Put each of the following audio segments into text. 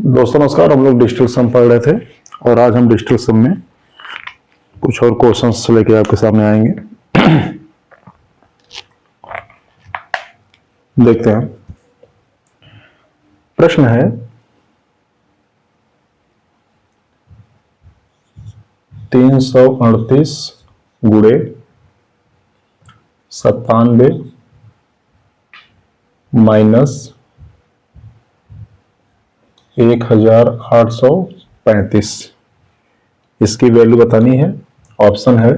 दोस्तों नमस्कार। हम लोग डिजिटल सम पढ़ रहे थे और आज हम डिजिटल सम में कुछ और क्वेश्चंस लेके आपके सामने आएंगे। देखते हैं। प्रश्न है 338 गुणे 97 माइनस 1835, इसकी वैल्यू बतानी है। ऑप्शन है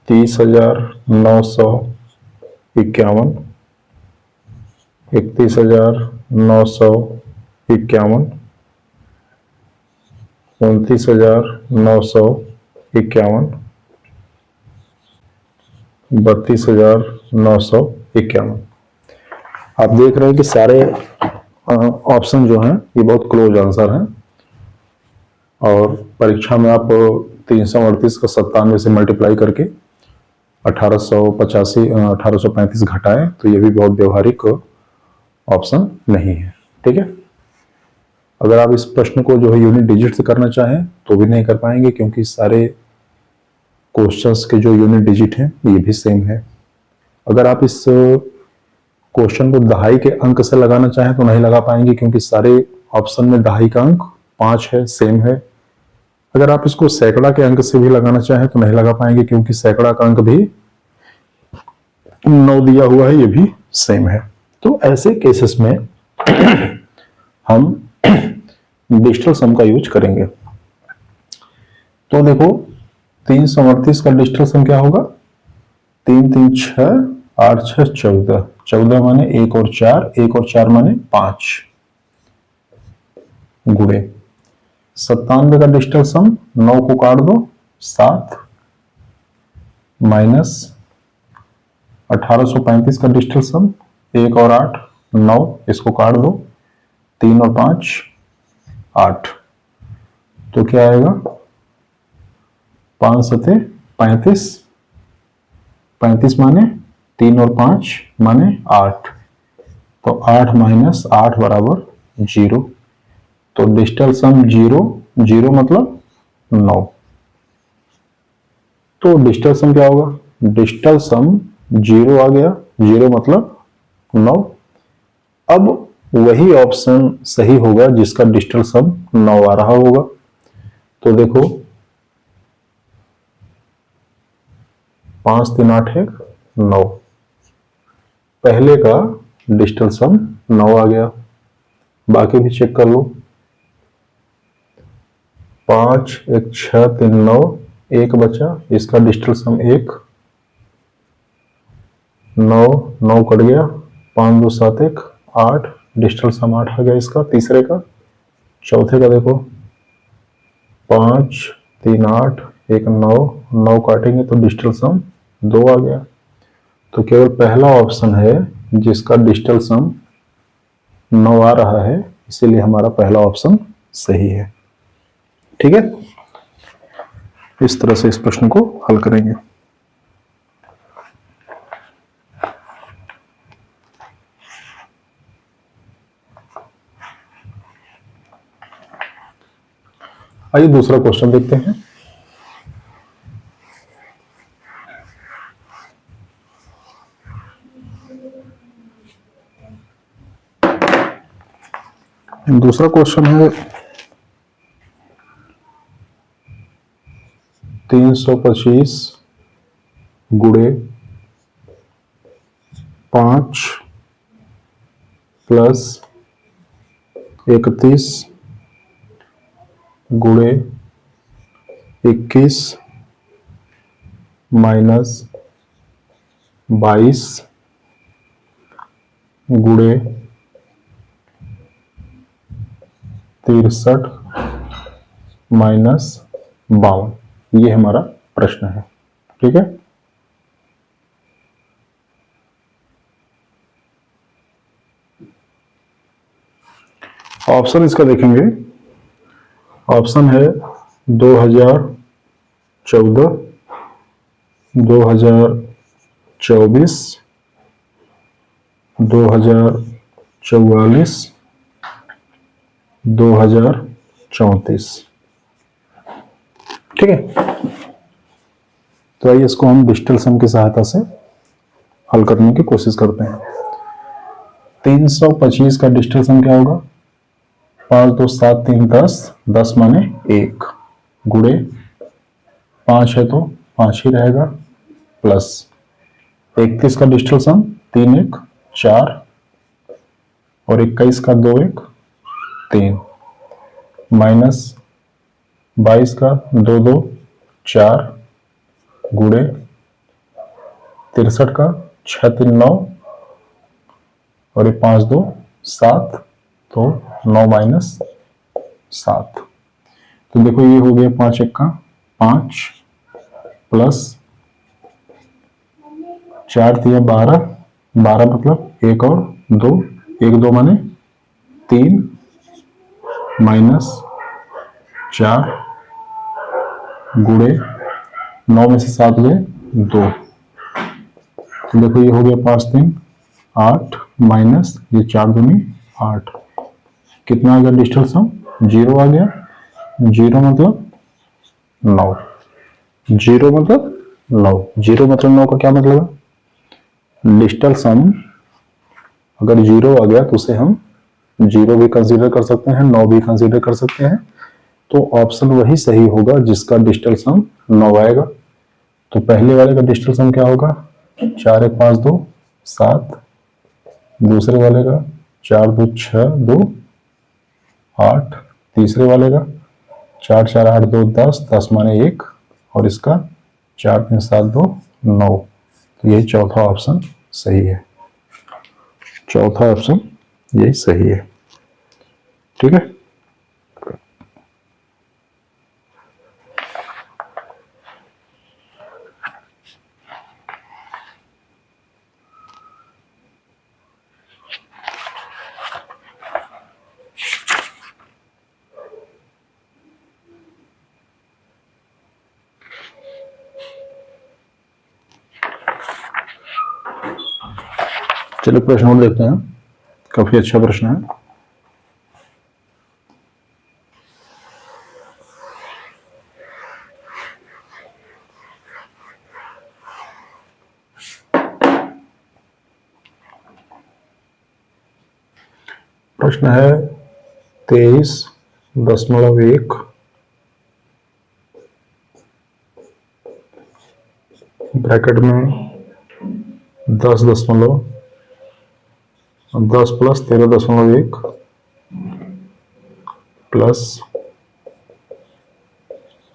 30,951, 31,951, 29,951, 32,951। आप देख रहे हैं कि सारे ऑप्शन जो हैं ये बहुत क्लोज आंसर हैं और परीक्षा में आप 338 का 97 से मल्टीप्लाई करके 1835 घटाएं तो ये भी बहुत व्यवहारिक ऑप्शन नहीं है। ठीक है। अगर आप इस प्रश्न को जो है यूनिट डिजिट से करना चाहें तो भी नहीं कर पाएंगे, क्योंकि सारे क्वेश्चंस के जो यूनिट डिजिट हैं ये भी सेम है। अगर आप इस क्वेश्चन को दहाई के अंक से लगाना चाहें तो नहीं लगा पाएंगे, क्योंकि सारे ऑप्शन में दहाई का अंक 5 है, सेम है। अगर आप इसको सैकड़ा के अंक से भी लगाना चाहें तो नहीं लगा पाएंगे, क्योंकि सैकड़ा का अंक भी 9 दिया हुआ है, ये भी सेम है। तो ऐसे केसेस में हम डिजिटल सम का यूज करेंगे। तो देखो 338 का डिजिटल सम क्या होगा? 3 3 6 8 6 14, 14 माने 1 और 4, 1 और 4 माने 5 गुणे 97 का डिजिटल सम 9 को काट दो 7 माइनस 1835 का डिजिटल सम 1 और 8 9, इसको काट दो 3 और 5 8, तो क्या आएगा 5 सते 35, 35 माने 3 और 5 माने 8, तो 8 माइनस 8 बराबर 0। तो डिजिटल सम 0, 0 मतलब 9। तो डिजिटल सम क्या होगा? डिजिटल सम 0 आ गया, 0 मतलब 9। अब वही ऑप्शन सही होगा जिसका डिजिटल सम 9 आ रहा होगा। तो देखो 5 3 8 1 9, पहले का डिजिटल सम 9 आ गया। बाकी भी चेक कर लो। 5 1 6 3 9, 1 बचा, इसका डिजिटल सम 1, 9 9 कट गया, 5 2 7 1 8, डिजिटल सम 8 आ गया इसका तीसरे का। चौथे का देखो 5 3 8 1 9, 9 काटेंगे तो डिजिटल सम 2 आ गया। तो केवल पहला ऑप्शन है जिसका डिजिटल सम 9 आ रहा है, इसीलिए हमारा पहला ऑप्शन सही है। ठीक है। इस तरह से इस प्रश्न को हल करेंगे। आइए दूसरा क्वेश्चन देखते हैं। दूसरा क्वेश्चन है 325 गुणे 5 प्लस 31 गुणे 21 माइनस 22 गुणे 63 माइनस 52, ये हमारा प्रश्न है। ठीक है। ऑप्शन इसका देखेंगे। ऑप्शन है 2014, 2024, 2044, 2034। ठीक है, तो आइए इसको हम डिजिटल सम की सहायता से हल करने की कोशिश करते हैं। 325 का डिजिटल सम क्या होगा? 5 2 7 3 10, 10 माने 1, गुणे 5 है तो 5 ही रहेगा, प्लस 31 का डिजिटल सम 3 1 4, और 21 का 2 1 3, माइनस 22 का 2 2 4, गुणे 63 का 6 3 9, और ये 5 2 7, तो 9 माइनस 7। तो देखो ये हो गया 5 1 का 5, प्लस 4 3 12, 12 मतलब 1 और 2, 1 2 माने 3, माइनस 4, गुणे 9 में से 7 गए 2। तो देखो ये हो गया 5 3 8, माइनस ये 4 दूनी 8। कितना आ गया डिजिटल सम? 0 आ गया। 0 मतलब 9। 0 मतलब 9। 0 मतलब 9 का क्या मतलब है? डिजिटल सम अगर 0 आ गया तो उसे हम 0 भी कंसीडर कर सकते हैं, 9 भी कंसीडर कर सकते हैं। तो ऑप्शन वही सही होगा जिसका डिजिटल सम 9 आएगा। तो पहले वाले का डिजिटल सम क्या होगा? 4 1 5 2 7, दूसरे वाले का 4 2 6 2 8, तीसरे वाले का 4 4 8 2 10, 10 माने 1, और इसका 4 3 7 2 9। तो यही चौथा ऑप्शन सही है। चौथा ऑप्शन यही सही है। ठीक है, चलिए प्रश्न और देखते हैं। काफी अच्छा प्रश्न है। प्रश्न है 23.1 ब्रैकेट में 10 प्लस 13.1 प्लस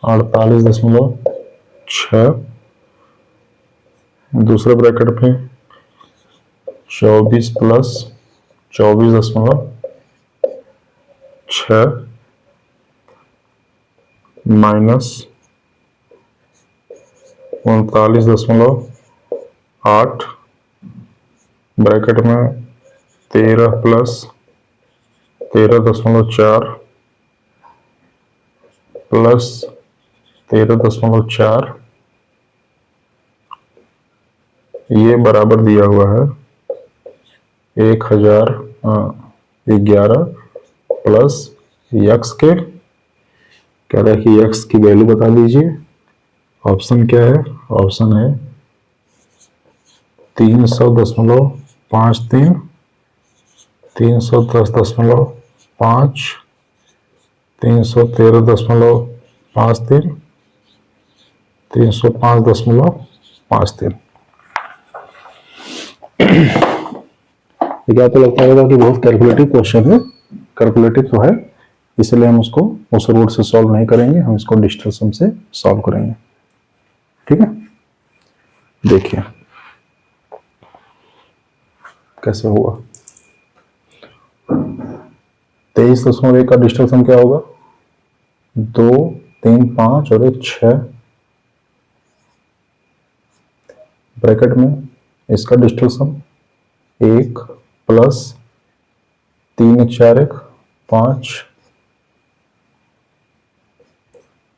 48.6, दूसरे ब्रैकेट में 24 प्लस 24.6 माइनस 39.8, ब्रैकेट में 13 प्लस 13.4 प्लस 13.4, ये बराबर दिया हुआ है 1011 प्लस यक्स के। कह रहा है कि यक्स की वैल्यू बता दीजिए। ऑप्शन क्या है? ऑप्शन है 300.53, 310.5, 313.53, 305.53। क्या आपको लगता होगा कि बहुत कैलकुलेटिव क्वेश्चन है? कैलकुलेटिव तो है, इसलिए हम उसको उस रूट से सॉल्व नहीं करेंगे, हम इसको डिजिटल सम से सॉल्व करेंगे। ठीक है, देखिए कैसे होगा। 23.1 का डिजिटल सम क्या होगा? 2 3 5 और 1 6, ब्रैकेट में इसका डिजिटल सम 1 प्लस 3 1 4 1 5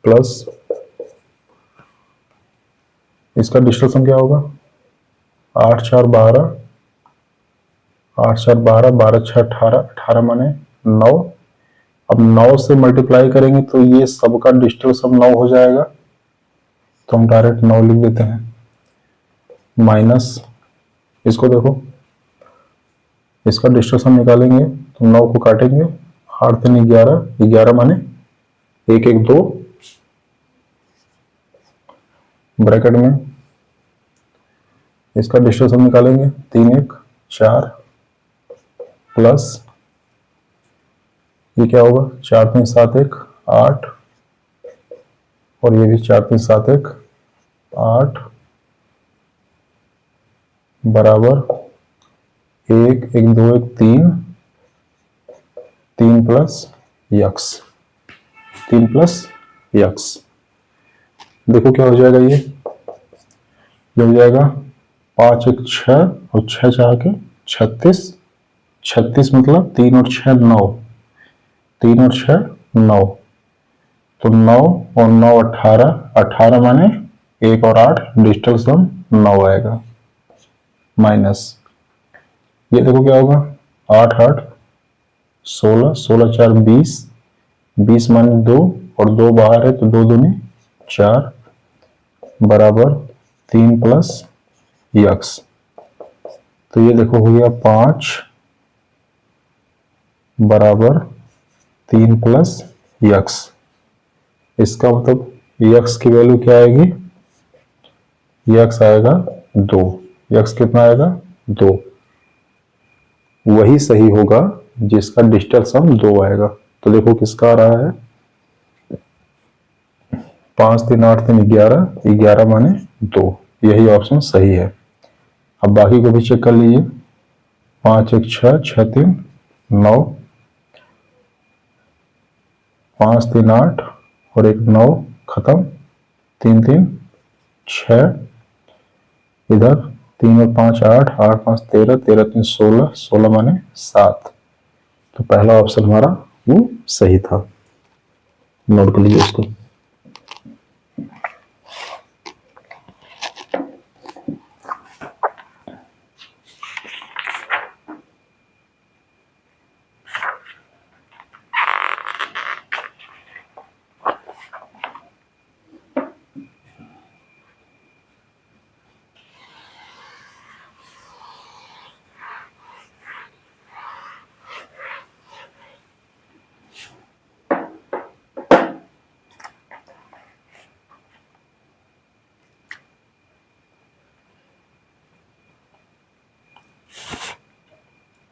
प्लस इसका डिजिटल सम क्या होगा? 8 4 12, 8 4 12, 12 6 18, 18 माने 9, अब 9 से मल्टीप्लाई करेंगे तो ये सबका डिजिटल सम 9 हो जाएगा, तो हम डायरेक्ट 9 लिख देते हैं, माइनस इसको देखो, इसका डिजिटल सम निकालेंगे तो 9 को काटेंगे, 8 3 11, 11 माने 1 1 2 ब्रैकेट में, इसका डिजिटल सम निकालेंगे 3 1 4 प्लस ये क्या होगा 4 3 7 1 8 और ये भी 4 3 7 1 8 बराबर 1 1 2 1 3 3 प्लस यक्स, 3 प्लस यक्स। देखो क्या हो जाएगा, ये हो जाएगा 5 1 6 और 6 4 के 36, 36 मतलब 3 और 6 9, 3 और 6 9, तो 9 और 9 18, 18 माने 1 और 8 डिजिटल सम 9 आएगा, माइनस ये देखो क्या होगा 8 8 16, 16 4 20, 20 माने 2 और 2 बाहर है तो 2 दूनी 4 बराबर 3 प्लस यक्स, तो ये देखो हो गया 5 बराबर 3 प्लस यक्स। इसका मतलब यक्स की वैल्यू क्या आएगी, यक्स आएगा 2, यक्स कितना आएगा 2, वही सही होगा जिसका डिजिटल सम 2 आएगा। तो देखो किसका आ रहा है 5 3 8 3 11, 11 माने 2, यही ऑप्शन सही है। अब बाकी को भी चेक कर लीजिए, 5 1 6 6 3 9, 5 3 8 और 1 9 खत्म, 3 3 6, इधर 3 और 5 8, 8 5 13, 13 3 16, 16 माने 7, तो पहला ऑप्शन हमारा वो सही था। नोट कर लीजिए उसको।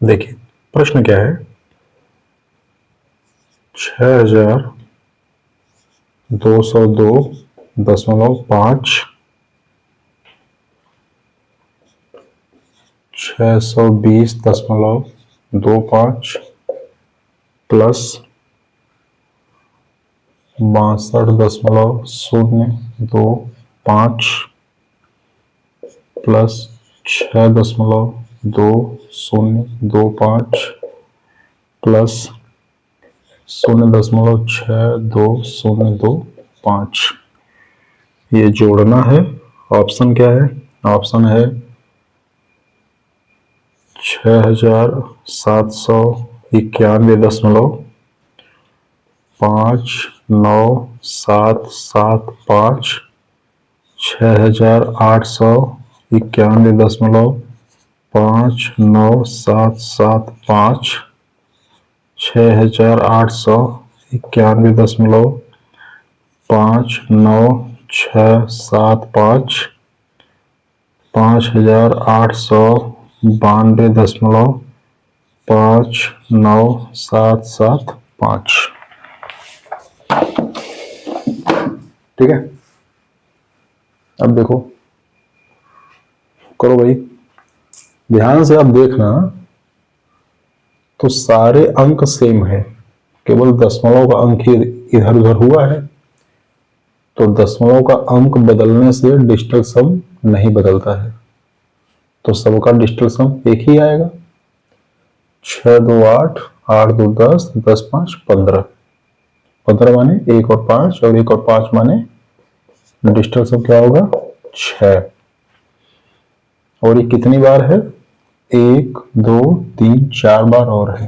देखिए प्रश्न क्या है, 6202.5, 620.25 प्लस 62.025 प्लस 6.2025 प्लस 0.62025, ये जोड़ना है। ऑप्शन क्या है, ऑप्शन है 6791.597775, 6891.597775, 6891.597675, 5892.597775, ठीक है। अब देखो करो भाई, ध्यान से आप देखना तो सारे अंक सेम है, केवल दशमलव का अंक ही इधर उधर हुआ है, तो दशमलव का अंक बदलने से डिजिटल सम नहीं बदलता है, तो सबका डिजिटल सम एक ही आएगा, 6 2 8, 8 2 10, 10 5 15, 15 माने 1 और 5 और 1 और 5 माने डिजिटल सम क्या होगा 6, और ये कितनी बार है 1 2 3 4 बार और है,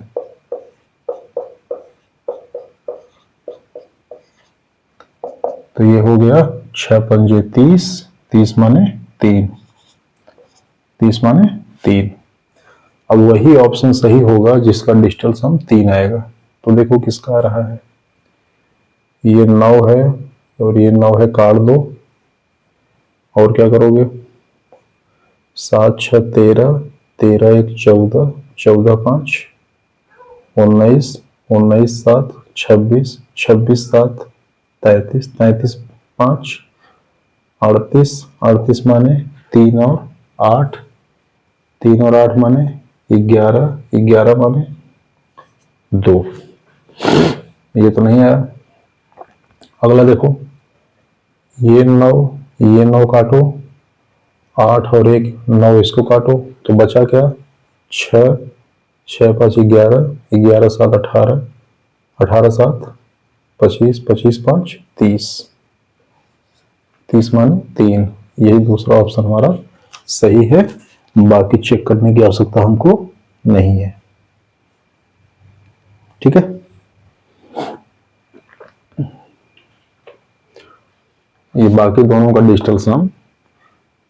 तो ये हो गया 6 × 5 = 30, 30 माने 3, 30 माने 3। अब वही ऑप्शन सही होगा जिसका डिजिटल सम 3 आएगा। तो देखो किसका आ रहा है, ये 9 है और ये 9 है, काट दो और क्या करोगे, 7 × 6 = 13, 13 × 1 = 14, 14 × 5 = 19, 19 × 7 = 26, 26 × 7 = 33, 33 × 5 = 38, 38 माने 3 और 8, 3 और 8 माने 11, 11 माने 2। ये तो नहीं आया। अगला देखो, ये 9 काटो, 8 और 1 9, इसको काटो तो बचा क्या, 6, 6 × 5 = 11, 11 × 7 = 18, 18 × 7 = 25, 25 × 5 = 30, 30 माने 3। यही दूसरा ऑप्शन हमारा सही है, बाकी चेक करने की आवश्यकता हमको नहीं है। ठीक है, ये बाकी दोनों का डिजिटल सम,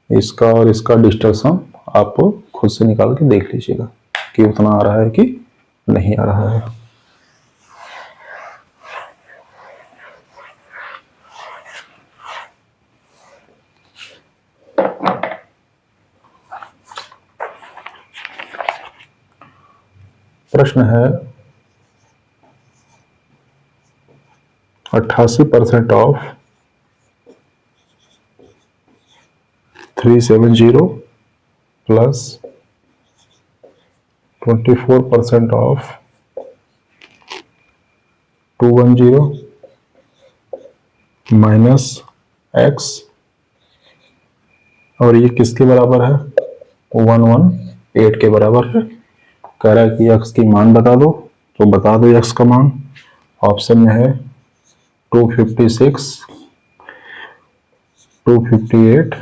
इसका और इसका डिजिटल सम आप खुद से निकाल के देख लीजिएगा कि उतना आ रहा है कि नहीं आ रहा है। प्रश्न है 88% of 370 plus 24% of 210 minus x, और ये किसके बराबर है, 118 के बराबर है। कह रहा है कि x की मान बता दो, तो बता दो x का मान। ऑप्शन में है 256, 258,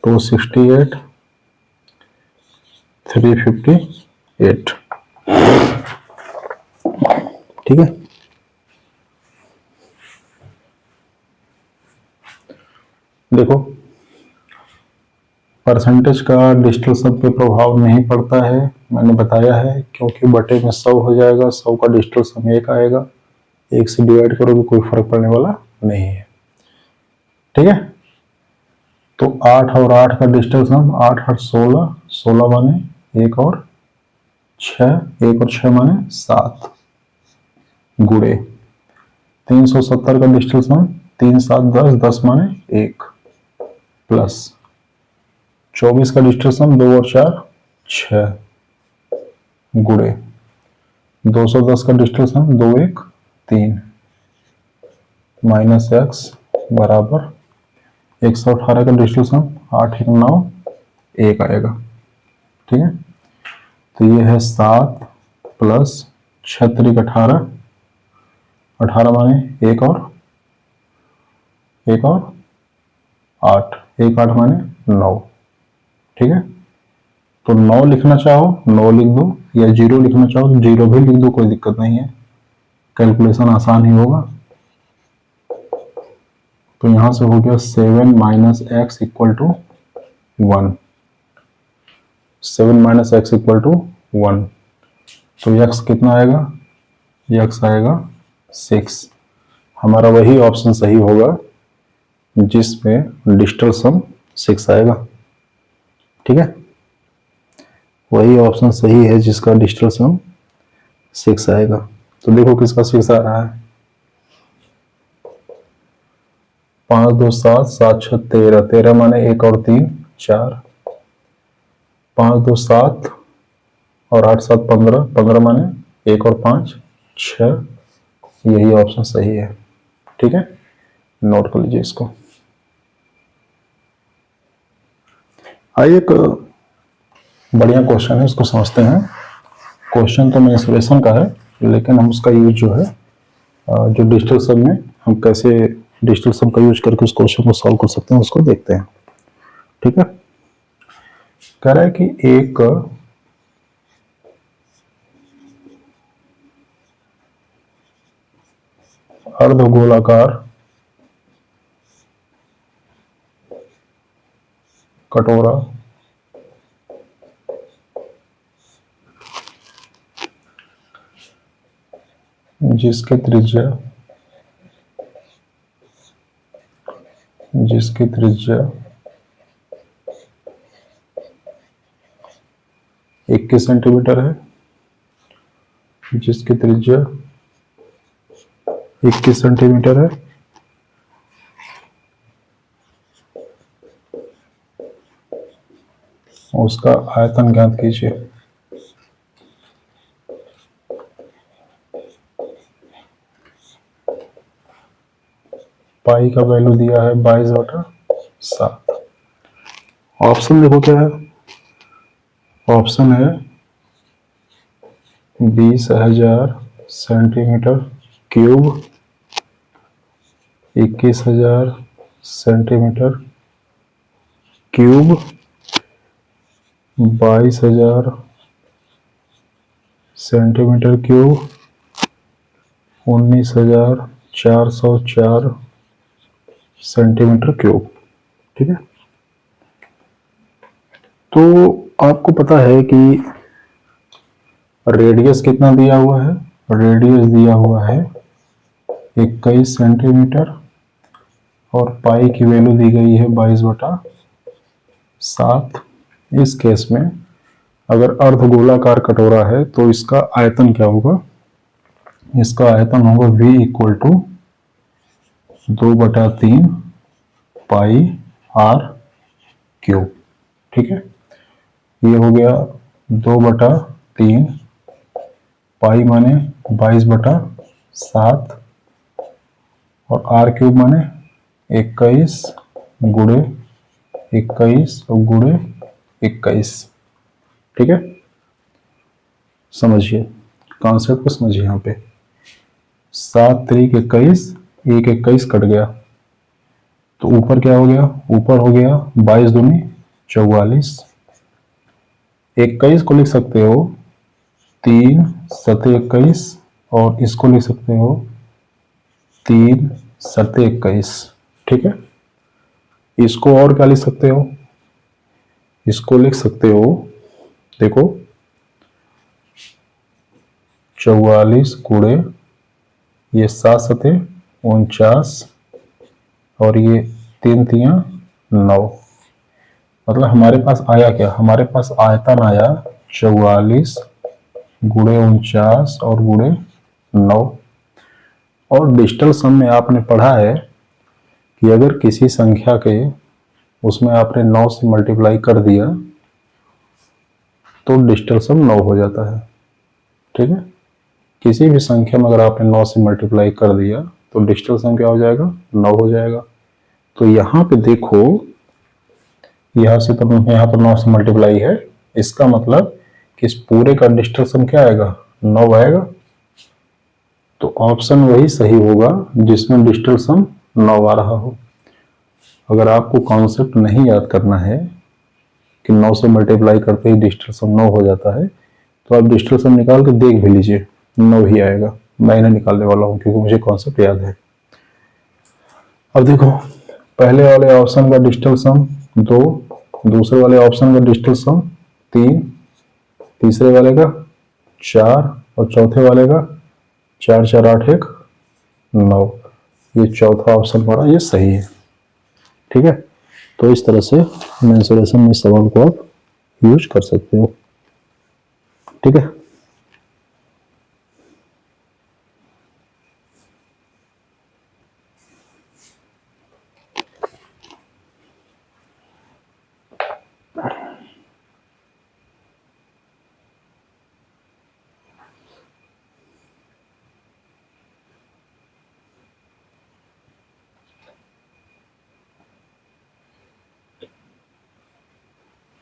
268, 358। ठीक है, देखो परसेंटेज का डिजिटल सम पे प्रभाव नहीं पड़ता है, मैंने बताया है, क्योंकि बटे में 100 हो जाएगा, 100 का डिजिटल सम 1 आएगा, 1 से डिवाइड करोगे कोई फर्क पड़ने वाला नहीं है। ठीक है, तो 8 और 8 का डिजिटल सम, 8 8 16, 16 माने 1 और 6, 1 और 6 माने 7, गुणे 370 का डिजिटल सम, 3 7 10, 10 माने 1, प्लस 24 का डिजिटल सम, 2 और 4 6, गुणे 210 का डिजिटल सम, 2 1 3, माइनस x बराबर 118 का डिजिटल सम, 8 1 9, 1 आएगा। ठीक है, तो ये है 7 प्लस 6 3 18, 18 माने 1 और 8, 1 8 माने 9। ठीक है, तो 9 लिखना चाहो 9 लिख दो, या 0 लिखना चाहो तो 0 भी लिख दो, कोई दिक्कत नहीं है, कैलकुलेशन आसान ही होगा। तो यहां से हो गया 7 minus X equal to 1, 7 minus X equal to 1, तो x कितना आएगा, x आएगा 6। हमारा वही ऑप्शन सही होगा जिसमें डिजिटल सम 6 आएगा। ठीक है, वही ऑप्शन सही है जिसका डिजिटल सम 6 आएगा। तो देखो किसका 6 आ रहा है, 5 2 7, 7 6 13, 13 माने 1 और 3 4, 5 2 7 और 8 7 15, 15 माने 1 और 5 6, यही ऑप्शन सही है। ठीक है, नोट कर लीजिए इसको। आइए एक बढ़िया क्वेश्चन है, इसको समझते हैं। क्वेश्चन तो मेंसुरेशन का है, लेकिन हम उसका यूज जो है जो डिजिटल सम में हम कैसे डिजिटल सम का यूज करके उस क्वेश्चन को सॉल्व कर सकते हैं, उसको देखते हैं। ठीक है, कह रहा है कि एक अर्धगोलाकार कटोरा जिसकी त्रिज्या 21 सेंटीमीटर है, जिसकी त्रिज्या 21 सेंटीमीटर है, उसका आयतन ज्ञात कीजिए। पाई का वैल्यू दिया है 22/7। ऑप्शन देखो क्या है, ऑप्शन है 20,000 centimetre cube, 21,000 centimetre cube, 22,000 centimetre cube, 19,404 centimetre cube. ठीक है, तो आपको पता है कि रेडियस कितना दिया हुआ है, रेडियस दिया हुआ है 21 सेंटीमीटर और पाई की वैल्यू दी गई है 22/7। इस केस में अगर अर्धगोलाकार कटोरा है तो इसका आयतन क्या होगा, इसका आयतन होगा V = 2/3 पाई r क्यूब। ठीक है, ये हो गया 2/3 पाई माने 22/7 और r क्यूब माने 21 गुणे 21 और गुणे 21। ठीक है, समझिए कॉन्सेप्ट को, समझिए। यहाँ पे 7 3 21, 1 21 कट गया तो ऊपर क्या हो गया, ऊपर हो गया 22 दूनी 44। 21 को लिख सकते हो 3 7 21 और इसको लिख सकते हो 3 7 21। ठीक है, इसको और क्या लिख सकते हो, इसको लिख सकते हो, देखो 44 गुणे ये 7 7 49 और ये 3 3 9। मतलब हमारे पास आया क्या, हमारे पास आयतन आया 44 गुणे 49 और गुणे 9। और डिजिटल सम में आपने पढ़ा है कि अगर किसी संख्या के उसमें आपने 9 से मल्टीप्लाई कर दिया तो डिजिटल सम 9 हो जाता है। ठीक है, किसी भी संख्या में अगर आपने 9 से मल्टीप्लाई कर दिया तो डिजिटल सम क्या हो जाएगा, 9 हो जाएगा। तो यहाँ पे देखो, यहाँ से तो यहाँ पर 9 से मल्टीप्लाई है, इसका मतलब कि इस पूरे का डिजिटल सम क्या आएगा, 9 आएगा। तो ऑप्शन वही सही होगा जिसमें डिजिटल सम 9 आ रहा हो। अगर आपको कॉन्सेप्ट नहीं याद करना है कि 9 से मल्टीप्लाई करते ही डिजिटल सम 9 हो जाता है, तो आप डिजिटल सम निकाल के देख भी लीजिए, 9 ही आएगा। मैं इन्हें निकालने वाला हूँ क्योंकि मुझे कॉन्सेप्ट याद है। अब देखो, पहले वाले ऑप्शन का डिजिटल सम 2, दूसरे वाले ऑप्शन का डिजिटल सम 3, तीसरे वाले का 4 और चौथे वाले का 4 4 8 1 9। ये चौथा ऑप्शन हमारा ये सही है। ठीक है, तो इस तरह से मेंसुरेशन में सवाल को आप यूज कर सकते हो। ठीक है,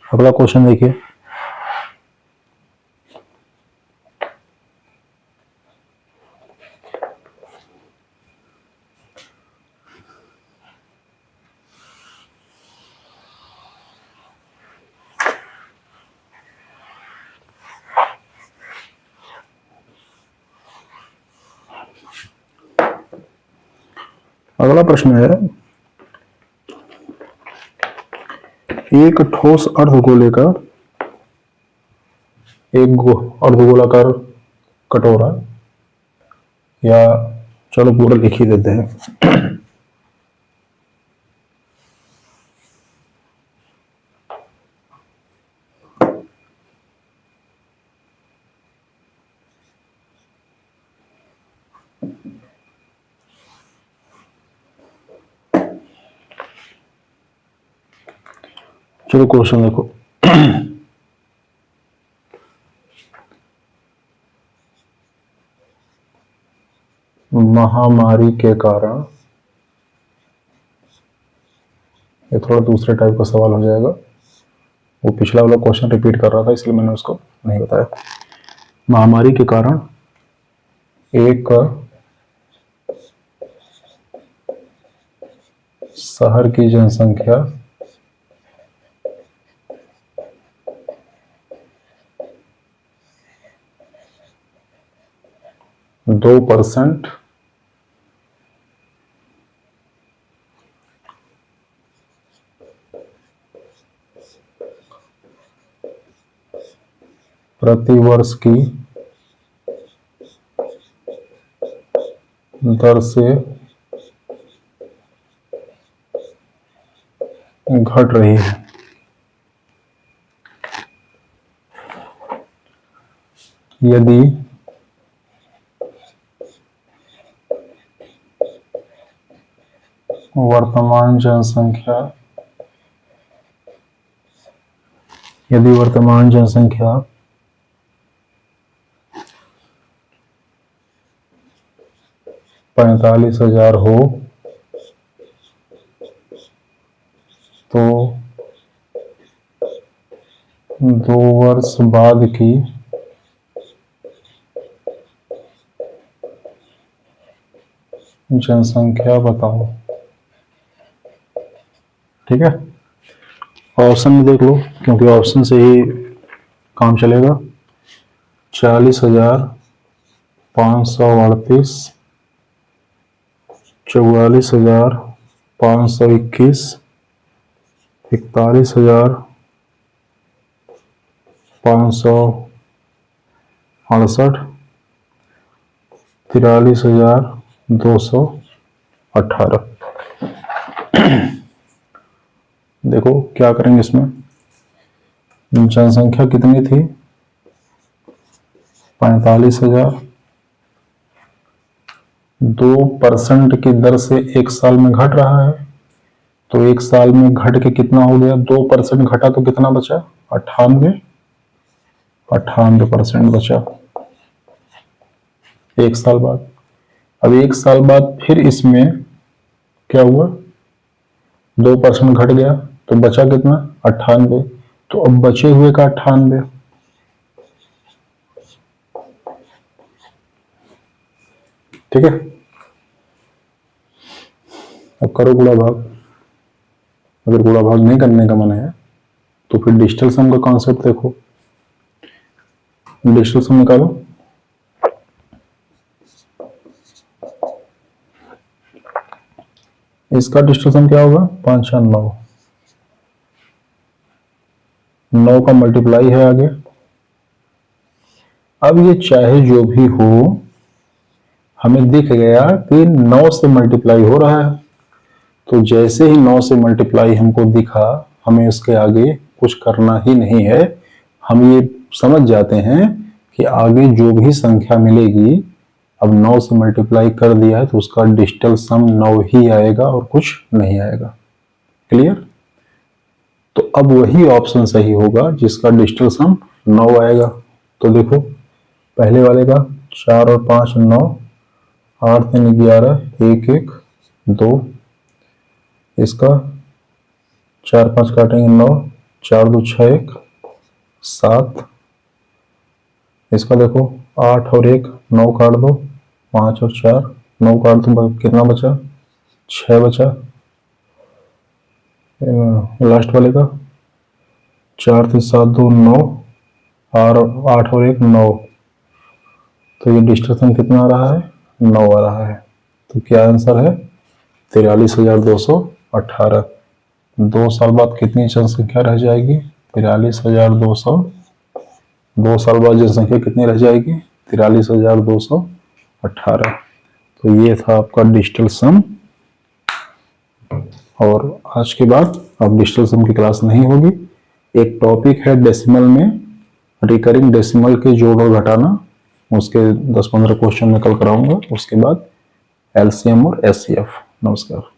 अगला क्वेश्चन देखिए। अगला प्रश्न है, एक ठोस अर्धगोले का अर्धगोलाकार कटोरा, या चलो पूरा लिख ही देते हैं। चलो क्वेश्चन देखो। महामारी के कारण, ये थोड़ा दूसरे टाइप का सवाल हो जाएगा, वो पिछला वाला क्वेश्चन रिपीट कर रहा था इसलिए मैंने उसको नहीं बताया। महामारी के कारण एक शहर की जनसंख्या 2% प्रतिवर्ष की दर से घट रही है। यदि वर्तमान जनसंख्या 45,000 हो तो 2 वर्ष बाद की जनसंख्या बताओ। ठीक है, ऑप्शन में देख लो क्योंकि ऑप्शन से ही काम चलेगा। 40,538, 44,521, 41,568, 43,218। देखो क्या करेंगे इसमें। जनसंख्या कितनी थी? 45,000। 2% की दर से एक साल में घट रहा है, तो एक साल में घट के कितना हो गया? 2% घटा तो कितना बचा? 98% बचा एक साल बाद। अब एक साल बाद फिर इसमें क्या हुआ? 2% घट गया तो बचा कितना? 98। तो अब बचे हुए का 98, ठीक है। अब करो गुणा भाग। अगर गुणा भाग नहीं करने का मन है तो फिर डिजिटल सम का कॉन्सेप्ट देखो। डिजिटल सम निकालो। इसका डिजिटल सम क्या होगा? 5 4 9, 9 का मल्टीप्लाई है आगे। अब ये चाहे जो भी हो, हमें दिख गया कि 9 से मल्टीप्लाई हो रहा है, तो जैसे ही 9 से मल्टीप्लाई हमको दिखा, हमें उसके आगे कुछ करना ही नहीं है। हम ये समझ जाते हैं कि आगे जो भी संख्या मिलेगी, अब 9 से मल्टीप्लाई कर दिया है तो उसका डिजिटल सम 9 ही आएगा और कुछ नहीं आएगा। क्लियर? तो अब वही ऑप्शन सही होगा जिसका डिजिटल सम 9 आएगा। तो देखो पहले वाले का 4 और 5 9, 8 3 11, 1 1 2, इसका 4 5 काटेंगे 9, 4 2 6 1 7, इसका देखो 8 और 1 9 काट दो, 5 और 4 9 काट दो, कितना बचा? 6 बचा। लास्ट वाले का 4 3 7 2 9, और 8 और 1 9, तो ये डिस्ट्रीब्यूशन कितना आ रहा है? 9 आ रहा है। तो क्या आंसर है? 43,218। 2 साल बाद कितनी जनसंख्या रह जाएगी? 43,200। 2 साल बाद जनसंख्या कितनी रह जाएगी? 43,218। तो ये था आपका डिजिटल सम। और आज के बाद अब डिजिटल सम की क्लास नहीं होगी। एक टॉपिक है डेसिमल में, रिकरिंग डेसिमल के जोड़ और घटाना, उसके 10-15 क्वेश्चन मैं कल कराऊंगा। उसके बाद एलसीएम और एचसीएफ। नमस्कार।